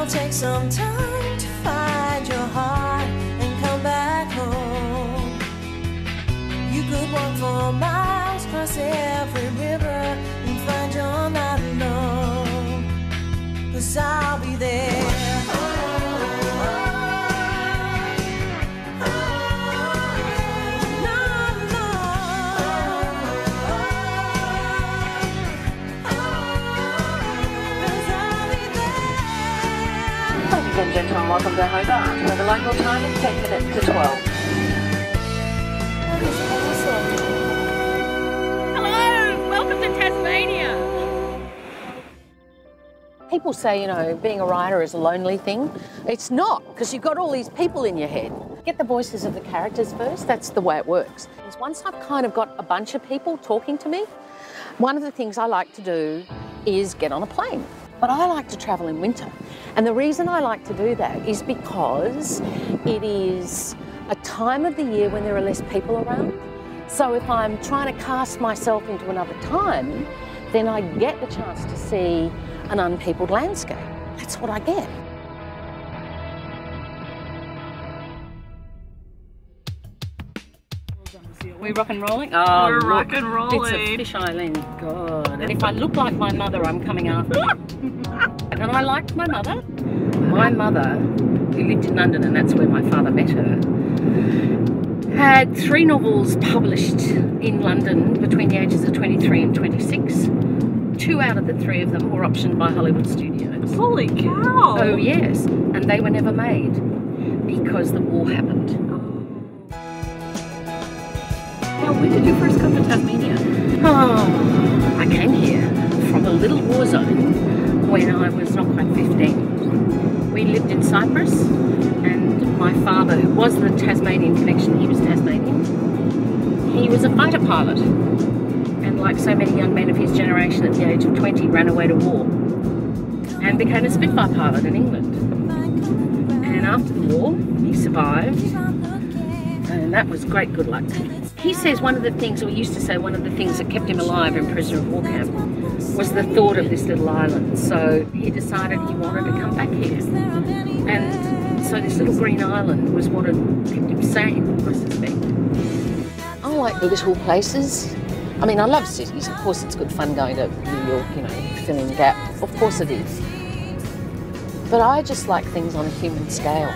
It'll take some time to find your heart and come back home. You could walk for miles, cross every river, and find you're not alone. 'Cause I'll be there. Ladies and gentlemen, welcome to Hobart, where the local time is 10 minutes to 12. Hello, welcome to Tasmania. People say, you know, being a writer is a lonely thing. It's not, because you've got all these people in your head. Get the voices of the characters first, that's the way it works. Once I've kind of got a bunch of people talking to me, one of the things I like to do is get on a plane. But I like to travel in winter. And the reason I like to do that is because it is a time of the year when there are less people around. So if I'm trying to cast myself into another time, then I get the chance to see an unpeopled landscape. That's what I get. We rock and rolling? Oh, we're look, rock and rolling. It's a fish island, God. And if I look like my mother, I'm coming after you. And I liked my mother. My mother, who lived in London, and that's where my father met her, had 3 novels published in London between the ages of 23 and 26. 2 out of the 3 of them were optioned by Hollywood studios. Holy cow! Oh yes, and they were never made because the war happened. Now, when did you first come to Tasmania? Oh, I came here from a little war zone when I was not quite 15. We lived in Cyprus, and my father, who was the Tasmanian connection, he was Tasmanian, he was a fighter pilot. And like so many young men of his generation at the age of 20, ran away to war and became a Spitfire pilot in England. And after the war, he survived, and that was great good luck. He says one of the things, or used to say one of the things that kept him alive in prisoner of war camp was the thought of this little island. So he decided he wanted to come back here. And so this little green island was what had kept him sane, I suspect. I like little places. I mean, I love cities. Of course, it's good fun going to New York, you know, filling the gap. Of course it is. But I just like things on a human scale.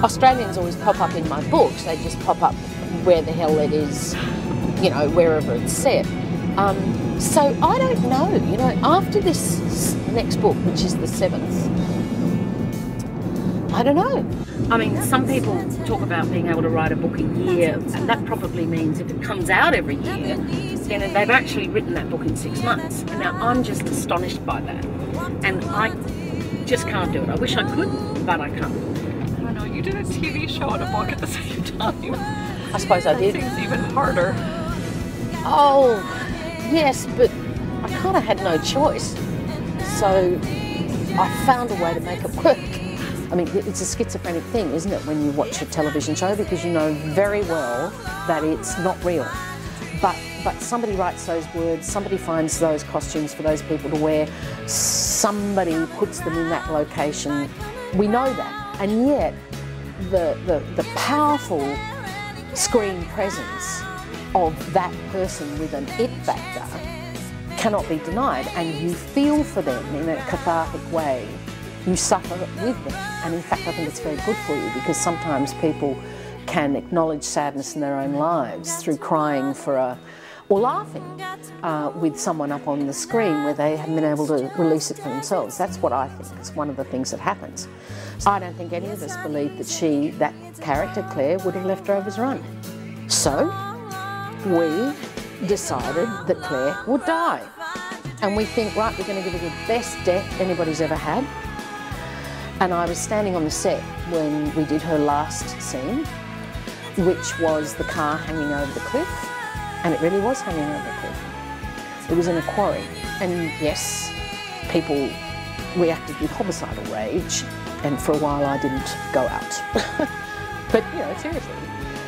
Australians always pop up in my books. They just pop up where the hell it is, you know, wherever it's set. So I don't know, you know, after this next book, which is the 7th, I don't know. I mean, some people talk about being able to write a book a year, and that probably means if it comes out every year, then they've actually written that book in 6 months. And now I'm just astonished by that. And I just can't do it. I wish I could, but I can't. I don't know, you did a TV show and a book at the same time. I suppose I did. That seems even harder. Oh, yes, but I kind of had no choice. So I found a way to make it work. I mean, it's a schizophrenic thing, isn't it, when you watch a television show, because you know very well that it's not real. But somebody writes those words, somebody finds those costumes for those people to wear, somebody puts them in that location. We know that. And yet, the powerful screen presence of that person with an it factor cannot be denied, and you feel for them in a cathartic way. You suffer with them, and in fact I think it's very good for you, because sometimes people can acknowledge sadness in their own lives through crying for or laughing with someone up on the screen where they haven't been able to release it for themselves. That's what I think is one of the things that happens. I don't think any of us believed that that character, Claire, would have left Rover's Run. So we decided that Claire would die. And we think, right, we're going to give her the best death anybody's ever had. And I was standing on the set when we did her last scene, which was the car hanging over the cliff. And it really was hanging over the cliff. It was in a quarry. And yes, people reacted with homicidal rage. And for a while I didn't go out. But, you know, seriously,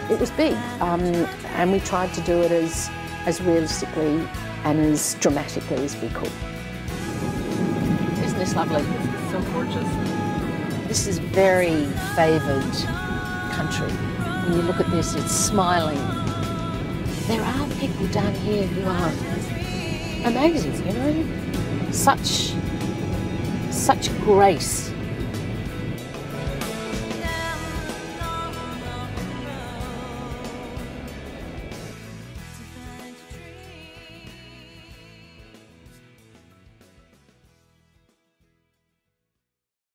it was big. And we tried to do it as realistically and as dramatically as we could. Isn't this lovely? So gorgeous. This is very favoured country. When you look at this, it's smiling. There are people down here who are amazing, you know? Such grace